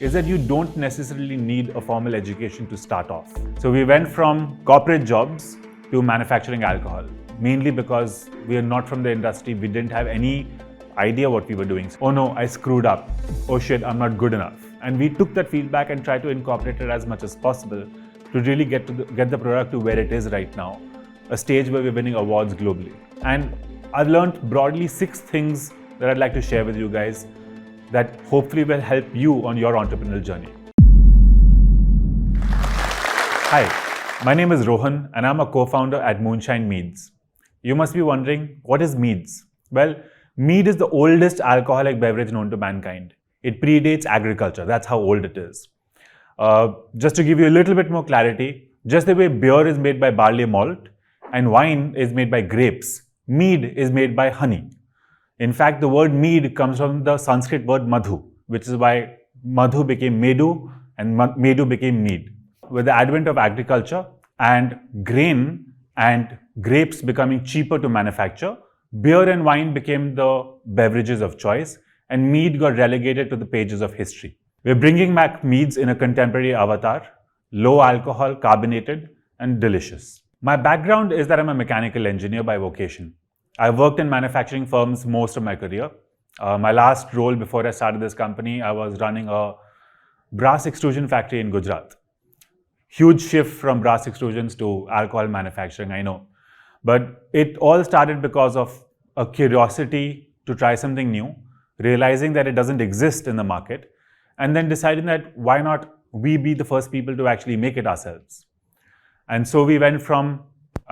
is that you don't necessarily need a formal education to start off. So we went from corporate jobs to manufacturing alcohol, mainly because we are not from the industry. We didn't have any idea what we were doing. Oh no, I screwed up. Oh shit, I'm not good enough. And we took that feedback and tried to incorporate it as much as possible to really get the product to where it is right now, a stage where we're winning awards globally. And I've learned broadly 6 things that I'd like to share with you guys that hopefully will help you on your entrepreneurial journey. Hi, my name is Rohan and I'm a co-founder at Moonshine Meads. You must be wondering, what is Meads? Well, mead is the oldest alcoholic beverage known to mankind. It predates agriculture, that's how old it is. Just to give you a little bit more clarity, just the way beer is made by barley malt and wine is made by grapes, mead is made by honey. In fact, the word mead comes from the Sanskrit word madhu, which is why madhu became medu and medu became mead. With the advent of agriculture and grain and grapes becoming cheaper to manufacture, beer and wine became the beverages of choice and mead got relegated to the pages of history. We're bringing back meads in a contemporary avatar, low alcohol, carbonated and delicious. My background is that I'm a mechanical engineer by vocation. I've worked in manufacturing firms most of my career. My last role before I started this company, I was running a brass extrusion factory in Gujarat. Huge shift from brass extrusions to alcohol manufacturing, I know. But it all started because of a curiosity to try something new, realizing that it doesn't exist in the market, and then deciding that why not we be the first people to actually make it ourselves. And so we went from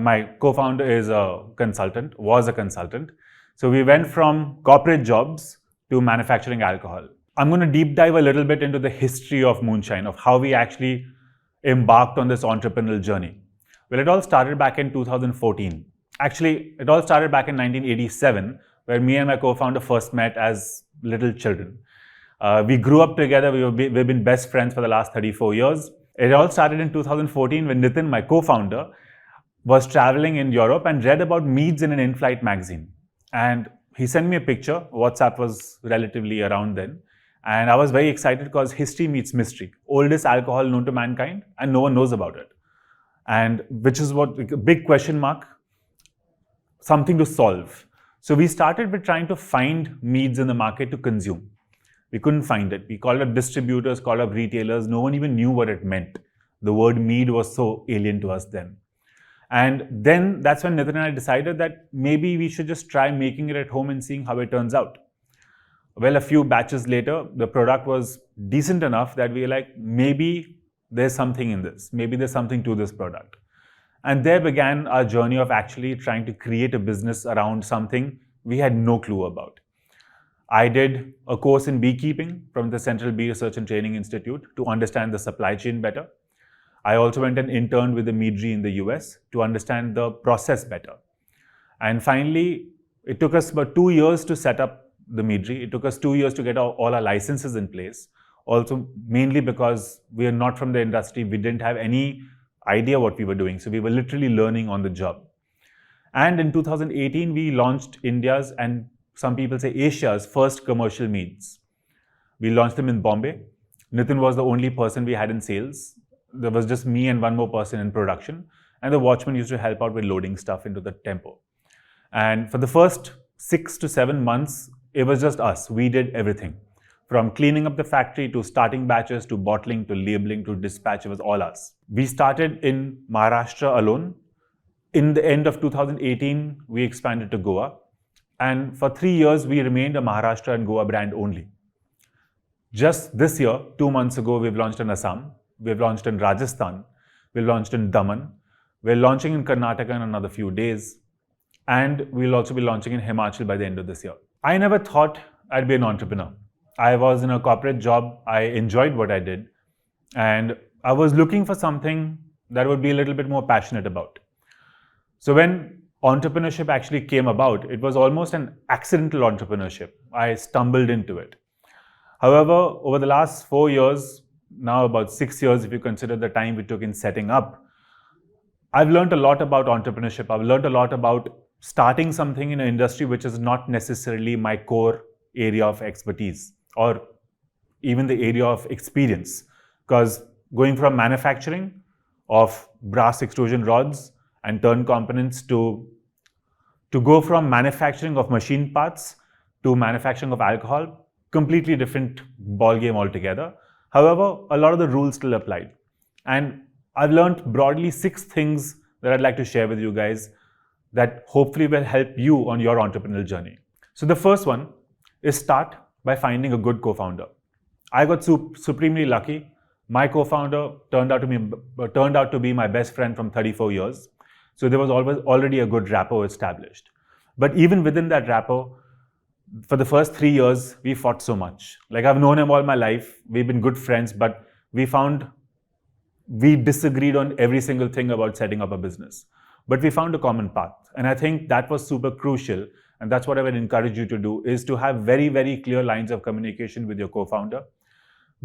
my co-founder is a consultant, was a consultant. So we went from corporate jobs to manufacturing alcohol. I'm going to deep dive a little bit into the history of Moonshine, of how we actually embarked on this entrepreneurial journey. Well, it all started back in 2014. Actually, it all started back in 1987, where me and my co-founder first met as little children. We grew up together. We've been best friends for the last 34 years. It all started in 2014 when Nitin, my co-founder, was traveling in Europe and read about meads in an in-flight magazine. And he sent me a picture. WhatsApp was relatively around then. And I was very excited because history meets mystery. Oldest alcohol known to mankind and no one knows about it. And which is what, a big question mark, something to solve. So we started with trying to find meads in the market to consume. We couldn't find it. We called up distributors, called up retailers. No one even knew what it meant. The word mead was so alien to us then. And then that's when Nitin and I decided that maybe we should just try making it at home and seeing how it turns out. Well, a few batches later, the product was decent enough that we were like, maybe there's something in this. Maybe there's something to this product. And there began our journey of actually trying to create a business around something we had no clue about. I did a course in beekeeping from the Central Bee Research and Training Institute to understand the supply chain better. I also went and interned with the meadery in the US to understand the process better. And finally, it took us about 2 years to set up the meadery. It took us 2 years to get all our licenses in place. Also, mainly because we are not from the industry, we didn't have any idea what we were doing. So we were literally learning on the job. And in 2018, we launched India's, and some people say Asia's, first commercial meads. We launched them in Bombay. Nitin was the only person we had in sales. There was just me and one more person in production. And the watchman used to help out with loading stuff into the tempo. And for the first 6 to 7 months, it was just us. We did everything. From cleaning up the factory to starting batches to bottling to labeling to dispatch, it was all us. We started in Maharashtra alone. In the end of 2018, we expanded to Goa. And for 3 years, we remained a Maharashtra and Goa brand only. Just this year, 2 months ago, we've launched in Assam. We've launched in Rajasthan. We've launched in Daman. We're launching in Karnataka in another few days. And we'll also be launching in Himachal by the end of this year. I never thought I'd be an entrepreneur. I was in a corporate job. I enjoyed what I did. And I was looking for something that I would be a little bit more passionate about. So when entrepreneurship actually came about, it was almost an accidental entrepreneurship. I stumbled into it. However, over the last 4 years, now about 6 years if you consider the time we took in setting up, I've learned a lot about entrepreneurship. I've learned a lot about starting something in an industry which is not necessarily my core area of expertise, or even the area of experience. Because going from manufacturing of brass extrusion rods and turn components to go from manufacturing of machine parts to manufacturing of alcohol, completely different ball game altogether. However, a lot of the rules still applied. And I've learned broadly 6 things that I'd like to share with you guys that hopefully will help you on your entrepreneurial journey. So the first one is start by finding a good co-founder. I got supremely lucky. My co-founder turned out to be my best friend from 34 years. So there was already a good rapport established. But even within that rapport, for the first 3 years, we fought so much. Like, I've known him all my life. We've been good friends, but we disagreed on every single thing about setting up a business. But we found a common path. And I think that was super crucial. And that's what I would encourage you to do, is to have very, very clear lines of communication with your co-founder.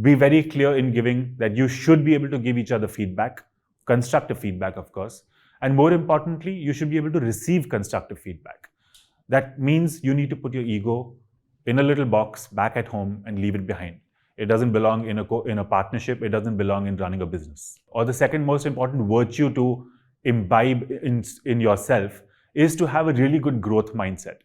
Be very clear in giving that you should be able to give each other feedback, constructive feedback, of course. And more importantly, you should be able to receive constructive feedback. That means you need to put your ego in a little box back at home and leave it behind. It doesn't belong in a partnership. It doesn't belong in running a business. Or the second most important virtue to imbibe in yourself is to have a really good growth mindset.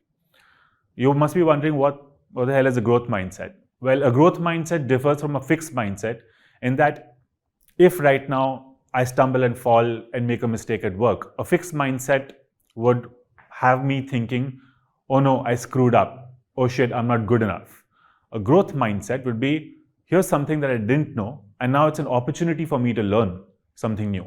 You must be wondering what the hell is a growth mindset? Well, a growth mindset differs from a fixed mindset in that if right now I stumble and fall and make a mistake at work, a fixed mindset would have me thinking, oh no, I screwed up. Oh shit, I'm not good enough. A growth mindset would be, here's something that I didn't know, and now it's an opportunity for me to learn something new.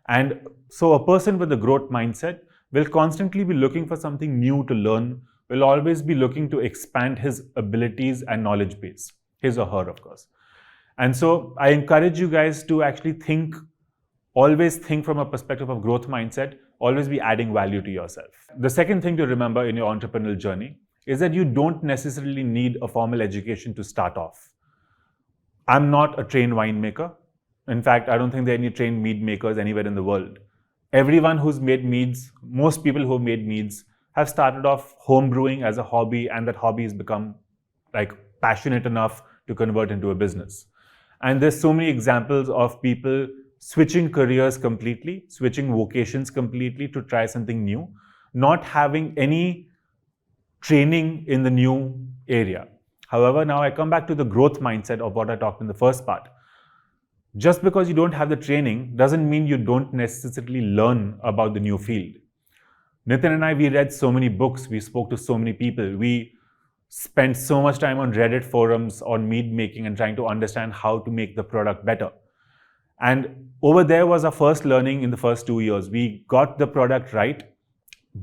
And so a person with a growth mindset will constantly be looking for something new to learn, will always be looking to expand his abilities and knowledge base, his or her, of course. And so I encourage you guys to actually always think from a perspective of growth mindset, always be adding value to yourself. The second thing to remember in your entrepreneurial journey is that you don't necessarily need a formal education to start off. I'm not a trained winemaker. In fact, I don't think there are any trained mead makers anywhere in the world. Everyone who's made meads, most people who've made meads, have started off home brewing as a hobby, and that hobby has become passionate enough to convert into a business. And there's so many examples of people switching careers completely, switching vocations completely to try something new, not having any training in the new area. However, now I come back to the growth mindset of what I talked in the first part. Just because you don't have the training doesn't mean you don't necessarily learn about the new field. Nitin and I, we read so many books, we spoke to so many people, we spent so much time on Reddit forums on mead making and trying to understand how to make the product better. And over there was our first learning in the first 2 years. We got the product right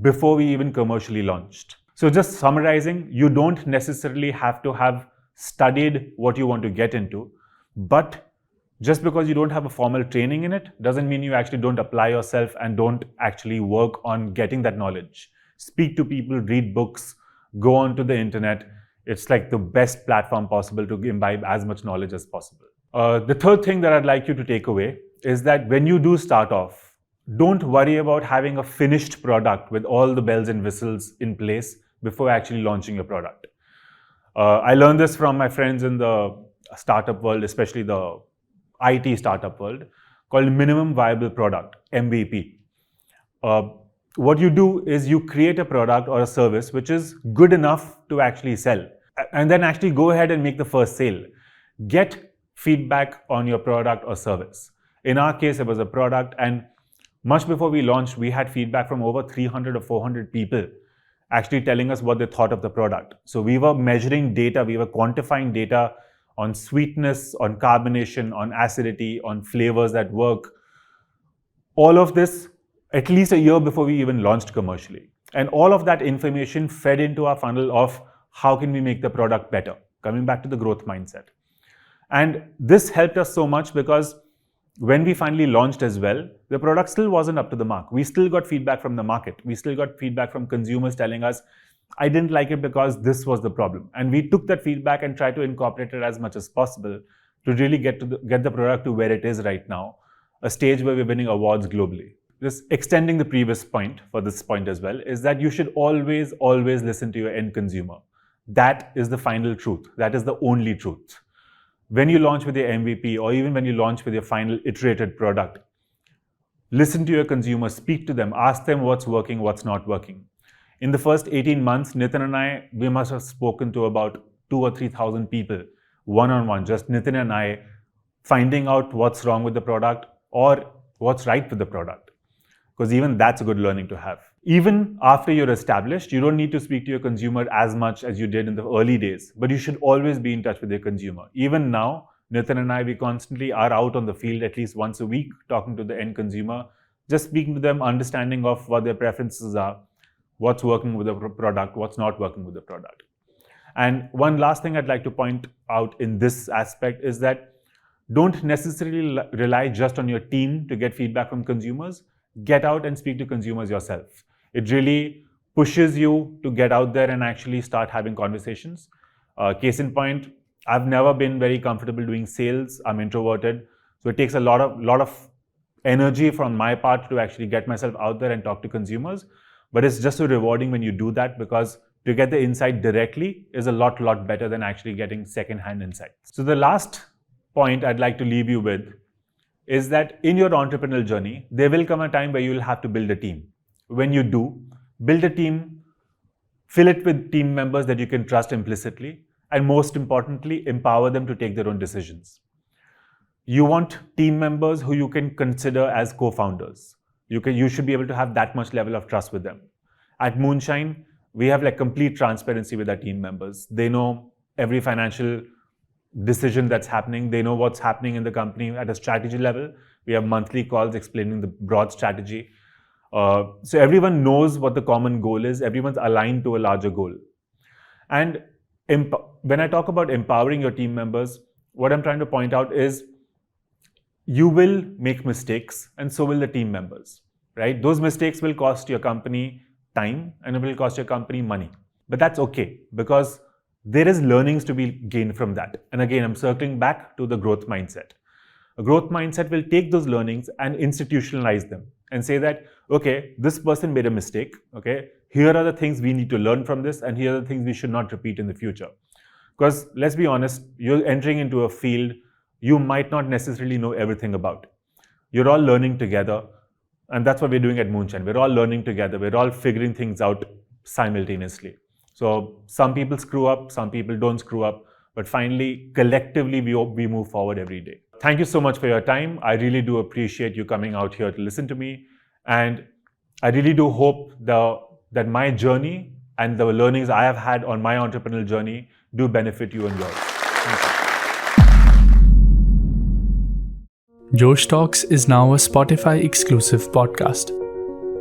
before we even commercially launched. So just summarizing, you don't necessarily have to have studied what you want to get into, but just because you don't have a formal training in it doesn't mean you actually don't apply yourself and don't actually work on getting that knowledge. Speak to people, read books, go onto the internet. It's like the best platform possible to imbibe as much knowledge as possible. The third thing that I'd like you to take away is that when you do start off, don't worry about having a finished product with all the bells and whistles in place before actually launching your product. I learned this from my friends in the startup world, especially the IT startup world, called minimum viable product, MVP. What you do is you create a product or a service which is good enough to actually sell, and then actually go ahead and make the first sale. Get feedback on your product or service. In our case, it was a product, and much before we launched, we had feedback from over 300 or 400 people actually telling us what they thought of the product. So we were measuring data, we were quantifying data on sweetness, on carbonation, on acidity, on flavors that work. All of this at least a year before we even launched commercially. And all of that information fed into our funnel of how can we make the product better, coming back to the growth mindset. And this helped us so much because when we finally launched as well, the product still wasn't up to the mark. We still got feedback from the market. We still got feedback from consumers telling us, I didn't like it because this was the problem. And we took that feedback and tried to incorporate it as much as possible to really get the product to where it is right now, a stage where we're winning awards globally. Just extending the previous point for this point as well is that you should always listen to your end consumer. That is the final truth. That is the only truth. when you launch with your MVP or even when you launch with your final iterated product, listen to your consumers, speak to them, ask them what's working, what's not working. In the first 18 months, Nitin and I, we must have spoken to about 2,000 or 3,000 people one-on-one, just Nitin and I, finding out what's wrong with the product or what's right with the product. Because even that's a good learning to have. Even after you're established, you don't need to speak to your consumer as much as you did in the early days, but you should always be in touch with your consumer. Even now, Nitin and I, we constantly are out on the field at least once a week, talking to the end consumer, just speaking to them, understanding of what their preferences are, what's working with the product, what's not working with the product. And one last thing I'd like to point out in this aspect is that don't necessarily rely just on your team to get feedback from consumers. Get out and speak to consumers yourself. It really pushes you to get out there and actually start having conversations. Case in point, I've never been very comfortable doing sales. I'm introverted. So it takes a lot of energy from my part to actually get myself out there and talk to consumers. But it's just so rewarding when you do that, because to get the insight directly is a lot better than actually getting second-hand insights. So the last point I'd like to leave you with is that in your entrepreneurial journey, there will come a time where you will have to build a team. When you do, build a team, fill it with team members that you can trust implicitly, and most importantly, empower them to take their own decisions. You want team members who you can consider as co-founders. You should be able to have that much level of trust with them. At Moonshine, we have like complete transparency with our team members. They know every financial decision that's happening. They know what's happening in the company at a strategy level. We have monthly calls explaining the broad strategy. So everyone knows what the common goal is. Everyone's aligned to a larger goal. And when I talk about empowering your team members, what I'm trying to point out is you will make mistakes and so will the team members, right? Those mistakes will cost your company time and it will cost your company money. But that's okay, because there is learnings to be gained from that. And again, I'm circling back to the growth mindset. A growth mindset will take those learnings and institutionalize them and say that, okay, this person made a mistake, okay, here are the things we need to learn from this, and here are the things we should not repeat in the future. Because let's be honest, you're entering into a field you might not necessarily know everything about. You're all learning together, and that's what we're doing at Moonshine. We're all learning together. We're all figuring things out simultaneously. So some people screw up, some people don't screw up, but finally, collectively, we move forward every day. Thank you so much for your time. I really do appreciate you coming out here to listen to me. And I really do hope that my journey and the learnings I have had on my entrepreneurial journey do benefit you and yours. Thank you. Josh Talks is now a Spotify exclusive podcast.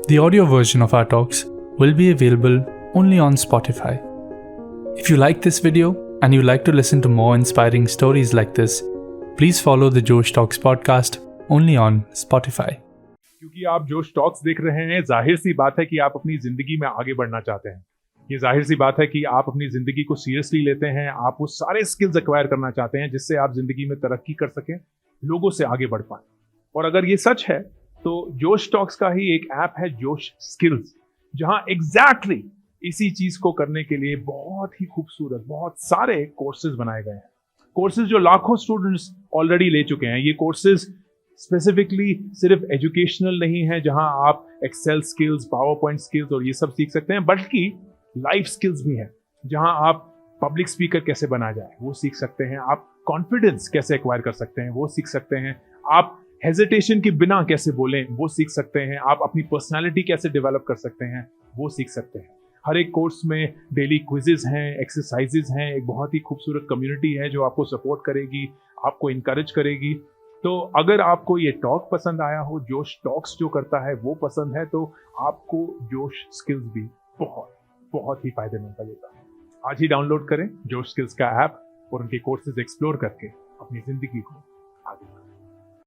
The audio version of our talks will be available only on Spotify. If you like this video and you like to listen to more inspiring stories like this, please follow the Josh Talks podcast only on Spotify. क्योंकि आप जोश talks देख रहे हैं, जाहिर सी बात है कि आप अपनी जिंदगी में आगे बढ़ना चाहते हैं। ये जाहिर सी बात है कि आप अपनी जिंदगी को सीरियसली लेते हैं। आप वो सारे स्किल्स एक्वायर करना चाहते हैं जिससे आप जिंदगी में तरक्की कर सकें, लोगों से आगे बढ़ पाएं। और अगर ये सच है तो जोश टॉक्स का ही एक ऐप है जोश स्किल्स, जहां एग्जैक्टली इसी चीज को करने के लिए बहुत ही खूबसूरत बहुत सारे कोर्सेज बनाए गए हैं। कोर्सेज जो लाखों स्टूडेंट्स ऑलरेडी ले चुके हैं। ये कोर्सेज स्पेसिफिकली सिर्फ एजुकेशनल नहीं है जहां आप Excel skills, PowerPoint skills और ये सब सीख सकते हैं, बल्कि लाइफ स्किल्स भी हैं जहां आप पब्लिक स्पीकर कैसे बना जाए वो सीख सकते हैं, आप कॉन्फिडेंस कैसे एक्वायर कर सकते हैं वो सीख सकते हैं, आप हेजिटेशन के बिना कैसे बोलें वो सीख सकते हैं, आप अपनी पर्सनालिटी कैसे डेवलप कर सकते हैं वो सीख सकते हैं। हर एक कोर्स में डेली क्विजेज हैं, एक्सरसाइजेज हैं, एक बहुत ही खूबसूरत कम्युनिटी है जो आपको सपोर्ट करेगी, आपको इनकरेज करेगी। तो अगर आपको ये टॉक पसंद आया हो, जोश टॉक्स जो करता है वो पसंद है, तो आपको जोश स्किल्स भी बहुत बहुत ही फायदेमंद लगेगा। आज ही डाउनलोड करें जोश स्किल्स का ऐप और उनके कोर्सेज एक्सप्लोर करके अपनी जिंदगी को